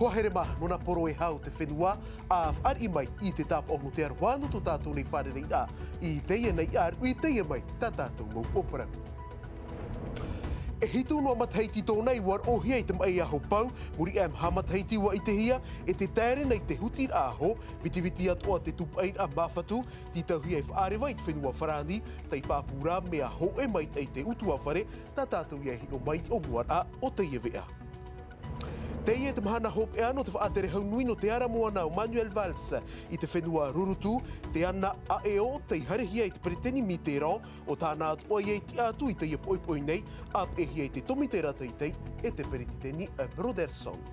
Hoa here maha nona poro e hau te whenua a whaari mai I te tapa ono te aruano to tātou nei whare rei a I teia nei aru I teia mai tā tātou mou opera. E hitu noa mathaiti tōnei war o hia I te mai aho pau, muri am ha mathaiti wa I te hia, e te tēre nei te hutir aho, viti atoa te tupain a mawhatu, ti tau hia I whaarewa I te whenua wharani, tei pāpura mea ho e mai ei te utua whare, tā tātou ia hino mai o muara o te iewea. Teie te mahana hop e ano te whaatere hau nui no te ara moana o Manuel Valls I te whenua rurutu, te ana a e o te harehia I te preteni mitero o tāna atoa I te atu I te ia poipoi nei, ap e hia I te tomitera teitei e te perititeni a brother song.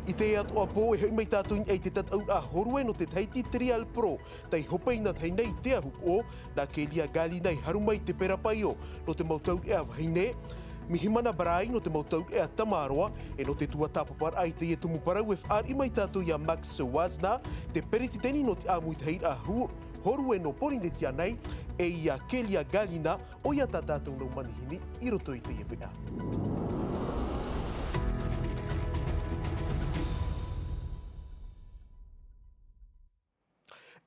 I te atoa pō e hau mai tātuin ei te tatau a horue no te Tahiti Trial Pro, tei hopeina tei nei te ahup o, na ke lia gali nei harumai te perapai o, no te mautau e awahine, Mihimana barai no te mautau e a tamaroa e no te tua tapapar ai te tumu parau e whaari mai tātou ia Max Sewazna te perititeni no te amui te heira horu e no porine tia nei e ia Kelia Galina o ia tā tātou no manihini I roto I te iewea.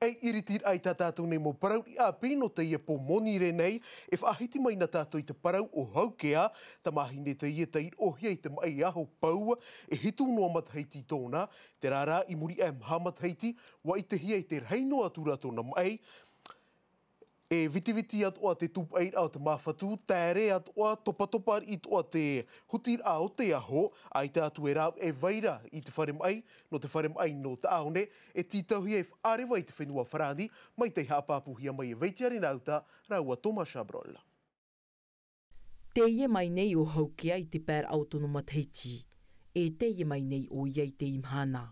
Ei iritir ai tā tātou nei mo parau I a pino te ia po monirē nei, e whaahiti mai na tātou I te parau o haukea, ta mahine te ia te irohia I te mai aho paua, e hitu noa mathaiti tōna, te rara I muri am ha mathaiti, wa I te hia I te reino atura tōna mai, e viti atoa te tupai au te mawhatu, tēre atoa topa I toa te hutir ao te aho, ai te atu e rau e vaira I te whare mai, no te whare mai no te aone, e titauhia e whaarewa I te whenua wharani, mai te hāpāpuhia mai e veitiari nauta, raua Toma Shabrolla. Te ie mai nei o haukea I te pēr autono mathaiti, e te ie mai nei o ia I te imhana.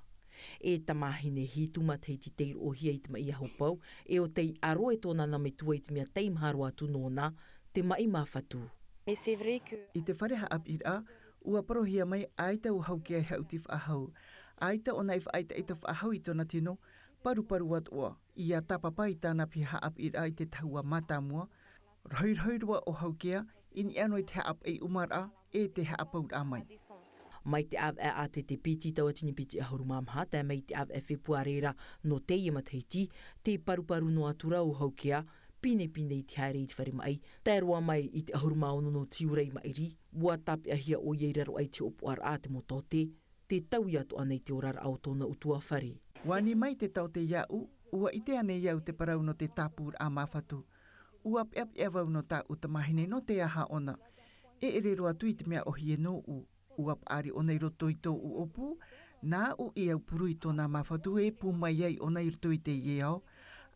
E tamahine hitu mathaiti te o hia I te mai aho pau, e o te aro e tōna na me tua I te mea teimharo atu nōna, te mai mawhatu. I te whare haap ira, ua parohia mai aita o haukea hau te whaahau. Aita o naif aita I te whaahau I tōna tino, paru atua, I a tapapai tāna pi haap ira I te tahua matamua, roirua o haukea, ini ano I te haap e umara, e te haapau amai. Mai te av a te piti tau atini piti a horu mamha, te mai te av e whepuarera no te ia mathaiti, te paru no atura o haukea, pine I te haere I te whare mai, te roa mai I te ahoru maono no tiurai mairi, ua tape ahia o ieiraro ai te opuar a te motote, te tau I ato anei te orara au tōna utua whare. Wani mai te tau te iau, ua I te ane iau te parau no te tāpūr a mawhatu. Ua peap e no tā utamahine no te aha ona, e roa tui te mea ohi e no u. Ua paari o nei roto I tō u opu, nā o I au puru I tōna mawhatu e pū mai ai o nei roto I te iau,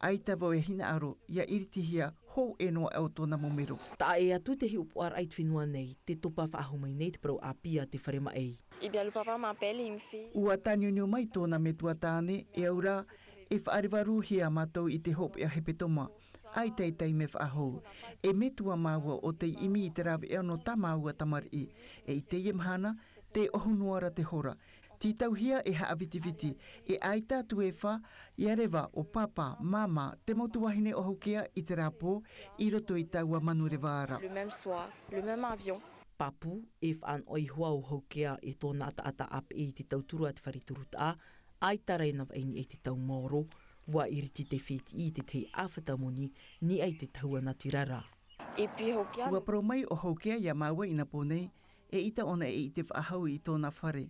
ai tawa e hina aro, ia iritihia hou e noa au tōna momero. Tā e atu te hi upuar ai te whenua nei, te topa whaahu mai nei te parau a pia te whare mai. Ua tāniunio mai tōna me tua tāne, e aura e whaariwaru hia mātou I te hope a hepetoma. Ai tei me whaahou, e me tua māua o te imi I te rawe e ano tā māua tamari e I te iemhana, te ohunuara te hora. Ti tauhia e haaviti, e ai tātu e wha, I arewa o papa, mama, te motuahine o haukea I te rapo, I roto I taua manure vāra. Le même soir, le même avion. Papu, e whaan oihua o haukea e tōna ata ap e te tauturu a te wharituru tā, ai tarai nav aini e te tau moro, wa iriti te whiti I te te awhatamoni ni ai te taua na tirara. Ua pro mai o haukea ia maua ina pōnei, e ita ona e I te whaahau I tōna whare.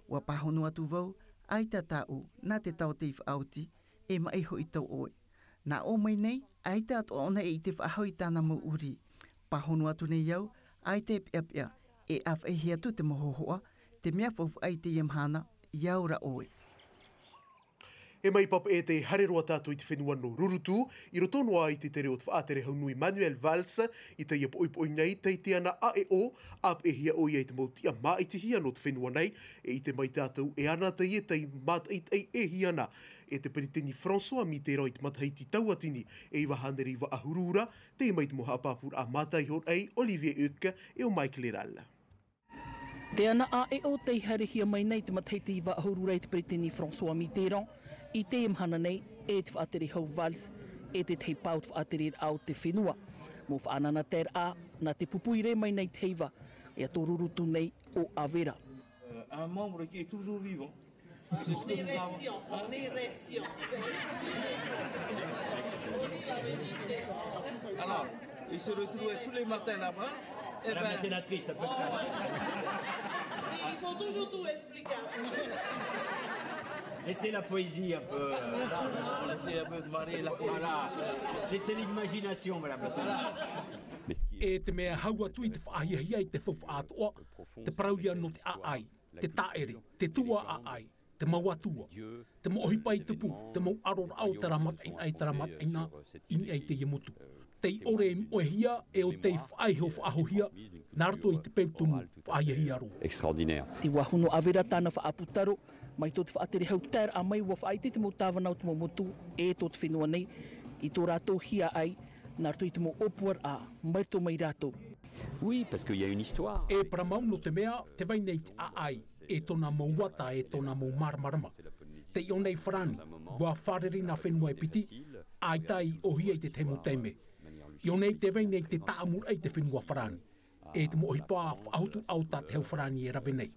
Ua pahono atu vau, ai ta tāu, nā te tau te whaauti, e maiho I tau oe. Nā o mai nei, ai ta ato ona e I te whaahau I tāna mo uri. Pahono atu nei iau, ai te pia, e awhaihi atu te mohohoa, te mea whaufu ai te iemhana, iaura oe. E mai papa e te hareroa tātou I te whenua no rurutu, I roto noa I te tere o te whaatere hau nui Manuel Valls, I te ia poipoi nei, te te ana a e o, ap e hia o I te mautia mā I te hia no te whenua nei, e I te mai tātou e ana te ia te māt e hiana, e te periteni François Mitterrand I te mathaiti tauatini, e I wahaneri wa ahurura, te mai te moha apapur a mātai hor ei, Olivier Uke e o Michael Leralla. Te ana a e o te harehia mai nei te mathaiti wa ahurura I te periteni François Mitterrand, I te imhana nei, e te whaateri hau Valls, e te tei pau te whaateri au te whenua. Mo whaanana ter a, na te pupuire mai nei teiva, e a tōrurutu nei o Avera. Un membre qui est toujours vivant, Alors, il se retrouvait tous les matins là-bas. Madame la sénatrice, ça peut se calmer. Il faut toujours tout expliquer. Laissez la poésie un peu. Laissez un peu de marier la poésie. Voilà. Laissez l'imagination, madame la sénatrice. E te mea haua tui te whaahia i te whawha atoa, te parauia no te aai, te taere, te tua aai, te mauatua, te mohipai tupu, te mau arora au taramat in ai taramat ina, in ai te yemutu. Tei ore e moehia e o tei whaiho whaahohia, narato i te peutumu whaahia ro. Extraordinaire. Te wahuno awera tāna whaaputaro, mai tō te whaatere hau tēr a mai wa whaaite te mau tāwanau te mau motu e tō te whenua nei, i tō rātou hia ai, narato i te mau opuar a mai tō mai rātou. Oui, parce qu'il y a une histoire. E paramau no te mea, te vai nei te aai, e tōna mau wata e tōna mau marmarama. Te i o nei wharani, wa whareri na whenua e piti, ai tai ohia i te temu teime. I o nei te vai nei te taamur ai te whenua wharani. E te mohipa whaahutu au tā te hau wharani e rawe nei.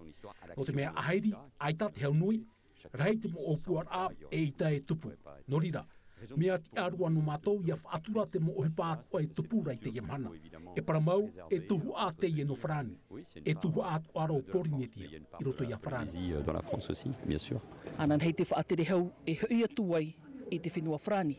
No te mea ahairi, ai tā te hau nui, rei te mo opuar a e i tā e tupu. No rira, mea ti arua no mātou ia whaatura te mo ohipa atua e tupu rei te iamhana. E paramau, e tuhu a te i e no wharani. E tuhu a tu aro porinetia, i roto ia wharani. Dans la France aussi, bien sûr. Anan hei te whaatere hau e hui atu ai i te whenua whrani.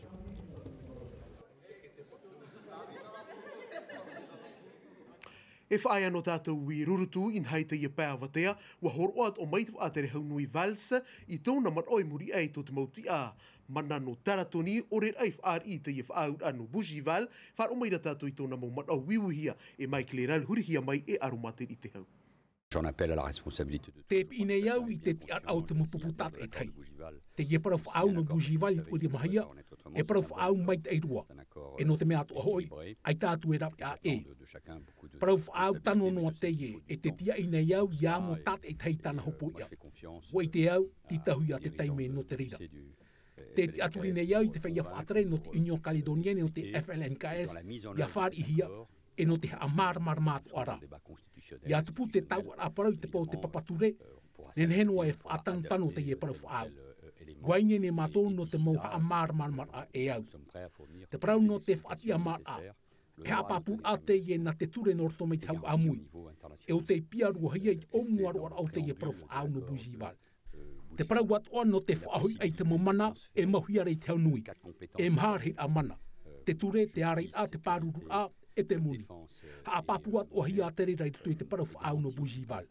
E whaai anō tātou i rurutu in haita i a pēawatea, wa horoat o mai te whaatere hau nui valsa i tōna man oi muri ei tō te mauti a. Mana no taratoni o re ai whaar i te i whaaut anu bujival, whaar o mai ra tātou i tōna mau man au wiwuhia e mai kleral hurihia mai e aromater i te hau. J'en appelle à la responsabilité de Te pine iau i te tiar au te mupuputat e tai. Te ie para whaau no bujival i uri mahia, e para whaau mai te eirua. E no te mea atu ahoi, ai tātu e rapi a e. Para whaau tano noa te e te tia ina iau ia mo tat e tai tana hopo ia. Wai te iau, ti tahui a te taime no te rira. Te aturine iau i te whaia whaatare no te Union Caledonienne o te FLNKS, ia whaar i hia, e no te amar mātu ara. Ia tupu te tau ara parau i te pau te papature, nen henua e whaatang tano te ie parau whaau. Waine ne mātou no te mau amar a e au. Te parau no te whaati amar a. E hapapu a te ie na te ture norto mai te hau amui. E o te piaru hia i omu aru au te ie parau whaau no bujival. Te parau atoa no te whaahoi ai te mamana e mahuiarei te hau nui. E mhārhi a mana. Te ture, te arei a, te pāruru a, e te muni. Ha papu atoa hia a tere rai tuto i te parau whaau no bujival.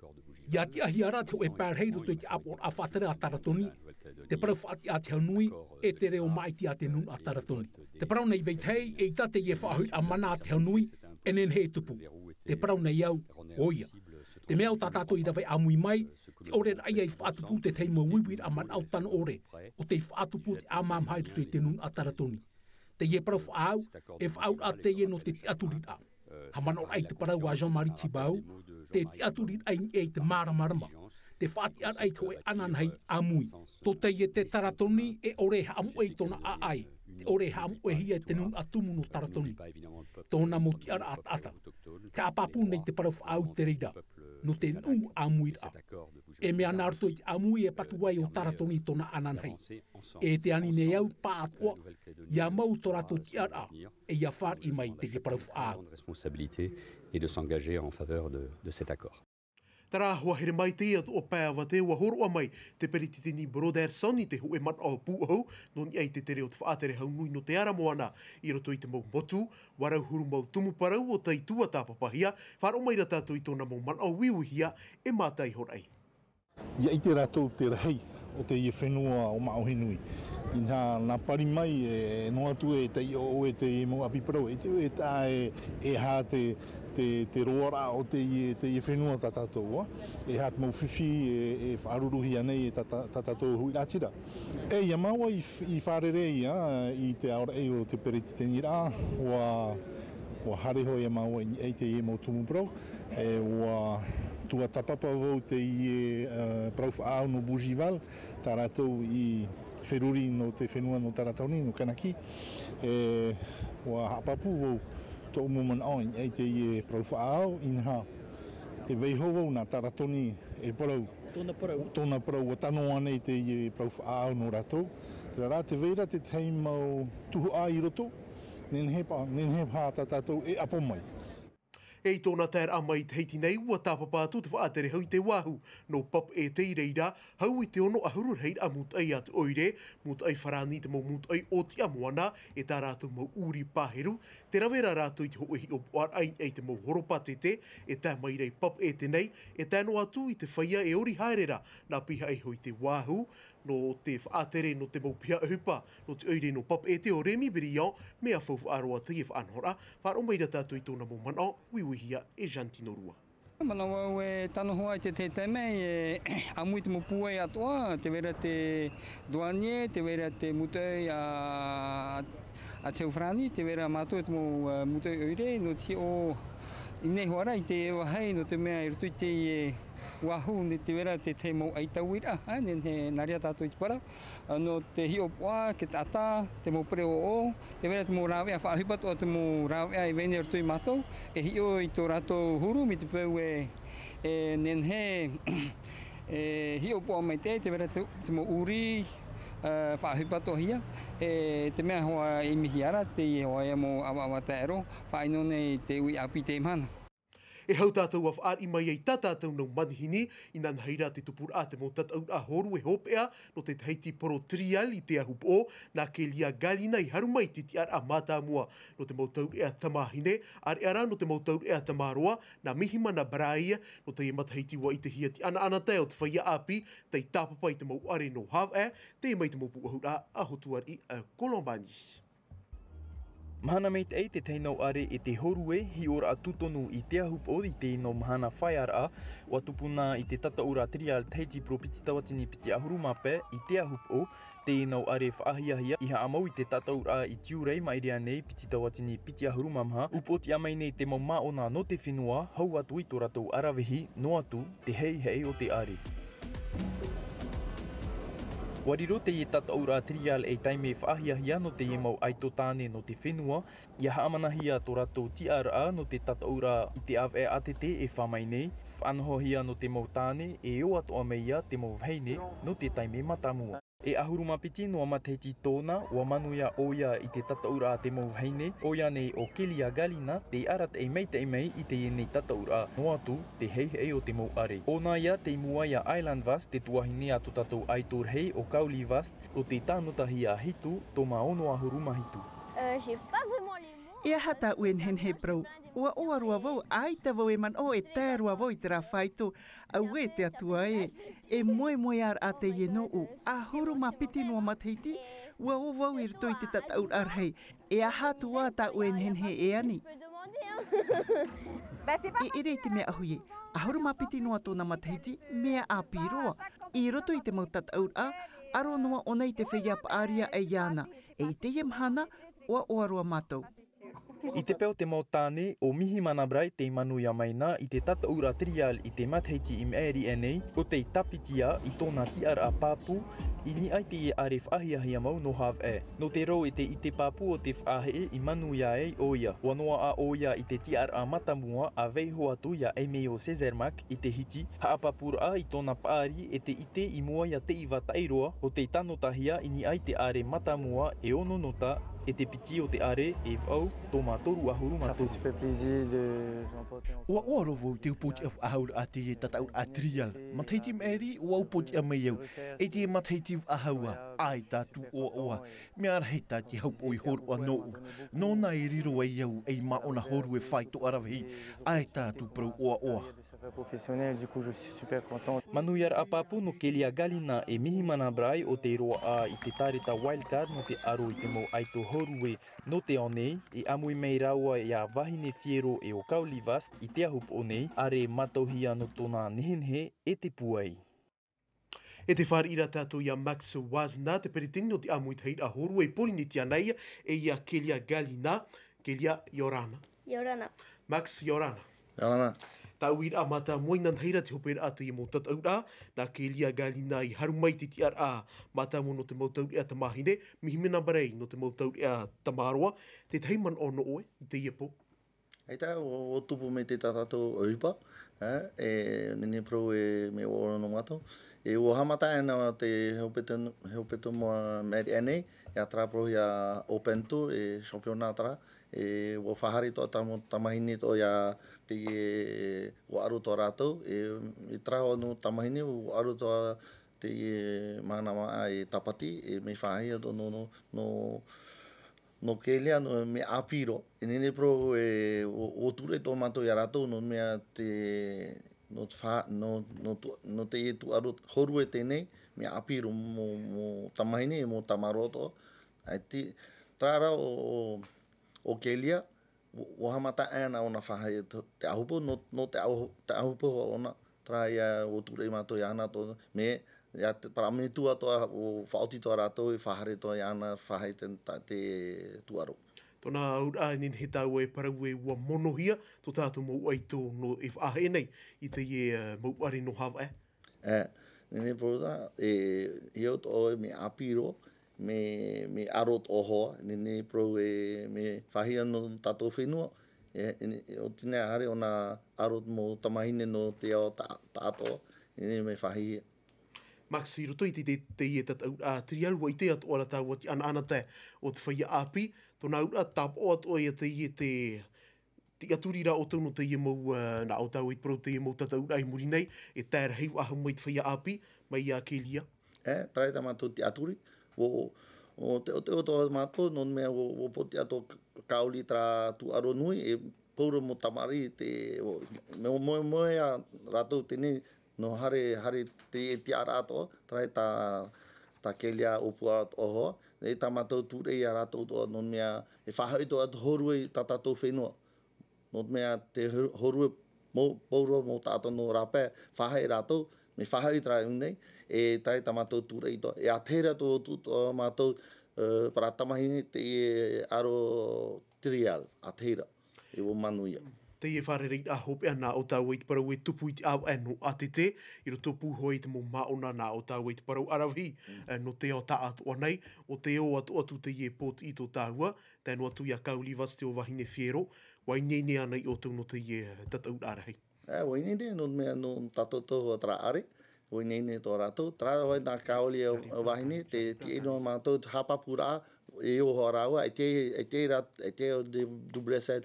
Ia ti ahi ara te o e pērhei roto i te apor a whatere a taratoni. Te parau whaati a te hau nui e te reo maiti a te nun a taratoni. Te parau nei veitei e i tate i e whaahoi a mana a te hau nui e nen hei tupu. Te parau nei au, oia. Te mea o tātātou i rawai amui mai, te ore ai ai whaatupu te teima wiwir a man au tana ore, o te whaatupu te amam hai roto i te nun a taratoni. Te ie parau whaau, e whaau a te ie no te tiaturit a. Ha mana o ai te parau a Jean-Marie Tibau, te tiaturit ai e te maramarama. Te whaati ar ai to e ananhai amui. Tō te ie te taratoni e ore hamu e tona a ai. Te ore hamu e hia te nun atumu no taratoni. Tōna mo ti ara ata. Te apapu nei te parau whaau te reira. No te nu amui a. E mea nārto i te amui e patuai o taratoni tona ananhai. E te ani nei au pā atua, ia mau tō rato ti ara, e ia whār i mai te parau whaau. responsabilité et de s'engager en faveur de cet accord. Tara hua here mai te ia o pēawate ua horoa mai te perititini Broderson i te hu e man au pūhau non i ai te tere o te whaatere hau nui no te ara moana i roto i te mau motu, warau huru mau tumu parau o tai tua tāpapahia, wharo mai ra tātou i tōna mau man au wiuhia e mātai horai. Ia i te ratou te rei o te ie whenua o Maohenui. I nā pari mai e no atu e te o e te mau apiparau, e te e tā e hā te roara o te ie whenua ta tātou. E hā te mau whiwhi e whaaruruhi anei e ta tātou hui rātira. E ia maua i whārere i te aora e o te perititeni rā, wa hareho ia maua i te ie mau tumu parau, e wa tua tapapa vau te ie parau whaau no bujival, tā rātou i wheruri no te whenua no Taratauni, no Kanaki, e wa hapapu vau tō umuman au i te ie parau whaau, inha e veiho vau nā Taratoni e parau Tōna parau, tano ane i te i parau whaau no ratou. Rā te veira te teimau tuhu ai roto, nen he pāta tātou e apo mai. Ei tōna tēr a mai te heiti nei, ua tāpapātu te whaatere hau i te wāhu, no pap e te reira, hau i te ono a hurur hei a mut ai atu oire, mut ai wharani te mau mut ai o te amoana, e tā rātou mau uri pāheru, te rawera rātou i te hoehi o puar ai e te mau horopatete, e tā mai rei pap e te nei, e tāno atu i te whaia e ori haerera, nā piha ei hoi te wāhu, no te whaatere no te mau pia hupa, no te oire no pap e te o Remi Birion, mea whauwha aroa te e whaanhora, whaaro mai da tātou i tōna mō mana, wiwihia e Jantino Rua. Mana wau e tano hoa i te tēmei, amui te mopua i atoa, te vera te douanier, te vera te mutei a Teo Frani, te vera mātua te mo mutei oire, no ti o imnei hoara i te ewa hei, no te mea i rutu i te wahu ne te vera te te mau aitawira, nen he naria tātou i te para. No te hio poa, ke tata, te mau preo o, te vera te mau rāwea whaahipatu o te mau rāwea i vene rutu i mātou. E hio i tō rātou huru, mi te peu nen he hio poa mai te vera te mau uri, whaahipatu hia. Te mea hoa i mihi ara, te hoa ia mo awa taero, whainone te ui api te imhana. E hau tātou a whaar i mai ei tātātou nau manihini, i nan heira te tupur a te mō tātou a horu e hopea, no te teiti poro trial i te ahupo, nā ke lia galina i harumai titi ar a mātāmua, no te mō taur ea tamahine, ar ara no te mō taur ea tamaroa, nā mihimana braia, no te e mataheiti wa i te hia ti ana teo te whaia api, te i tāpapa i te mō are no hawe, te i mai te mō puahura a hotuar i a Kolombani. Mahana meit ei te teinau are e te horue hi ora atutonu i te ahupo i te ino mahana whaiara wa tupuna i te tataura trial teiti pro piti tawatini piti ahurumape i te ahupo te inau are whaahiahia iha amau i te tataura i tiurai mairea nei piti tawatini piti ahurumamha upoti amai nei te mau maona no te whenua hau atu i tō ratou arawehi no atu te hei o te are. Wariro te i tataura trial e taime whaahiahia no te i mau aito tāne no te whenua, ia haamanahia tō ratou TRA no te tataura i te awe atete e whamai nei, whanohohia no te mau tāne e o atoa meia te mau heine no te taime matamua. E ahurumapiti noa mateiti tōna, wa manuia oia i te tataura a te mau heine, oia nei o Kelia Galina, te arat e mei i te nei tataura no atu te hei o te mau are. Ona ia te Muaia Island Vast, te tuahine atu tatou aitor hei o Kauli Vast, o te tānotahia hitu, tō maono ahurumahitu. Ia hata uen hen he prau, ua oarua vau ai te vau e man o e tērua vau i te rā whaito, au e te atua e moe ar a te ieno o a huru mapiti noa mateiti, ua o vau i rito i te tataur arhei, e a hatu a ta uen hen he e ani. E ere te mea ahuie, a huru mapiti noa tōna mateiti, mea a piroa, i roto i te mau tataur a, aro noa ona i te wheiapa aria e iana, e i te iemhana, ua oarua mātou. I te peo te mau tāne o mihi manabrai te manuia maina i te tataura trial i te matheiti i meeri enei o te tapitia i tōna tiara pāpu i ni ai te are whahiahia mau no hav e. No te rau e te i te pāpu o te whahe i manuia e oia. Wanoa a oia i te tiara matamua a veiho atu ia Emeo Cesarmak i te hiti. Haapapura i tōna pāri e te ite i mua ia te iwa tairoa o te tanotahia i ni ai te are matamua e ono nota e te piti o te are e vau tō mātoru ahuru mātoru. Ua oaro vau te upoti au ahau a te tataur a trial. Mataiti meri ua upoti a mai au. E te mataiti ahaua ai tātu oa. Mea arheita te haupo i horu anōu. Nōna e riro ai au e maona horu e whai to arawehi. Ai tātu prau oa. Manuiar apapu no Kelia Galina e mihi mana brai o te roa a i te tareta wildcard no te aro i te mau aito horue no te onei e amui mei raua i a wahine fiero e o Kauli Vast i te ahupo onei are matauhia no tōna nehenhe e te puai. E te whare ira tātou ia Max Wazna, te peritini no te amui te heira horue i porini ti anei e ia Kelia Galina, Kelia Yorana. Max Yorana. Tau ira mata moinan heira te hopera atu i mō tataura, nā Kelia Galina i harumai te ti ara mata mo no te mautau ea tamahine, mihimena barei no te mautau ea tamaroa, te teiman ono oe i te iepo. Aita o tupu me te tatato oipa, nini pro e me o no mato. E o hamata ana te heupeto mo med ene, ya tra pro ya Open Tour e championatra e o whahari to tamahini to ya te o aru to rato e tra o no tamahini o aru to te manama e tapati e me whahi to no kelia no me apiro e nene pro e o ture to mato ya rato no me te no te tu aru horu e tene me apiro mo tamahini mo tamaroto ai ti trara o kelia o hamata ana ona whahai te ahupo no te ahupo ona tra ia o ture mato ya ana to me ya para me tu ato o fauti to rato e whahare to ya ana whahai te tuaro. Tona ura nin he tau e parau e ua monohia, to tātou mau aito no e whaahe nei, i te mau ari no hawa nene proda, o to me apiro, me arot oho, nene pro me whahia no tātou whenua, o tine hare ona arot mo tamahine no te ao tātou, nene me whahia. Max, i roto i te i e tatau a trial, wa i te atu ora tau ati ana te o te whaia api, tona ura tap o atu i te i e te aturira o tau no te i e mau na o tau i pro te i e mau tatau ai muri nei, e tēra heiu aha mai te whaia api, mai a kelia. Trai ta mātou te aturi, o te o toa mātou, non mea o poti ato kauli tra tu aro nui, e paura mo tamari, me moe a ratou tene, no hare te ara ato, trai ta kelia upua oho, e ta mātou ture i a ratou toa, non mea e whahau to atu horue ta tātou whenua. Non mea te horue pauro mo tātou no rape, whahai ratou, me whahau trai unei, e tai ta mātou ture i to. E a tēra to mātou para tamahini te aro trial, a tēra, e o manuia. Te i e wharerei a hope ana o tau i te parau e tupu i te au anu a te te, i roto puho i te mo maona na o tau i te parau arawhi, no te o ta atu anei, o te o atu te i e pot i to tāua, tēnu atu i a kauli vas te o wahine whiero, wai nene ana i o tau no te i e tatau arahi. Wai nene, no mea no tato toho tra are, wai nene to rato, tra wai nā kauli o wahine, te ino mātou hapapura, e o horaua, e te o WSL,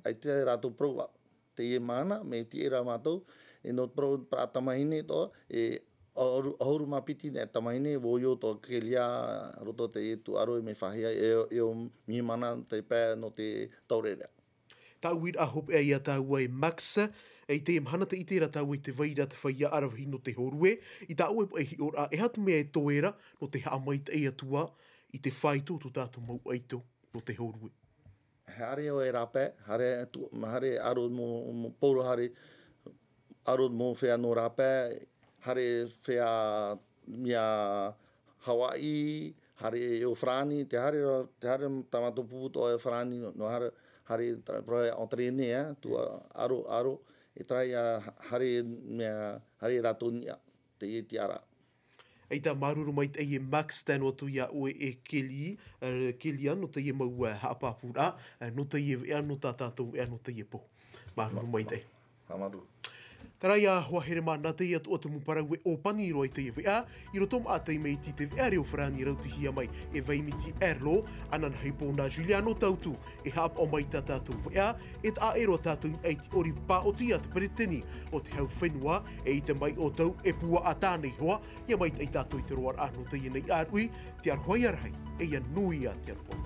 ai te rato pro, te e mana, me te e ra mātou, e no pro pra tamahine to, e ahuru mapiti ne tamahine, wo yo to kelia roto te e tu aro e me whahia, e o mi mana te pē no te taurerea. Tau ir a hope e ia tau e Maxa, e te mhana te itera tau i te waira te whaia arawhi no te horue, i tau e hi ora e hatu mea e toera no te haa mai te ea tua i te whaito tu tātou mau aito no te horue. Hare o e rape, hare aro mo poro hare aro mo whea no rape, hare whea mia Hawaii, hare o Frani, te hare tamato puputo o e Frani, no hare proe entraîné, tu aro, e trai a hare ratonia, te e tiara. Eita maruru mai te e Max tēnu atu ia oe e Kelia no te e mau haapapura, no te e ea no tā tātou ea no te e po. Maruru mai te. Maruru. Tarai a huahere mana te atu atu muparau e opani roi te e wea, i rotom a te mei ti te wea reo whrani rautihia mai e veimiti erlo, anan hei pōna Juliano tautu e haap o mai tā tātou wea, et a ero tātou eiti ori pā o tia te pereteni o te hau whenua e i te mai o tau e pua a tānei hoa, ia mai te tātou i te roar anu te i nei arui, te arhoi arhai, e ia nui a te arhoi.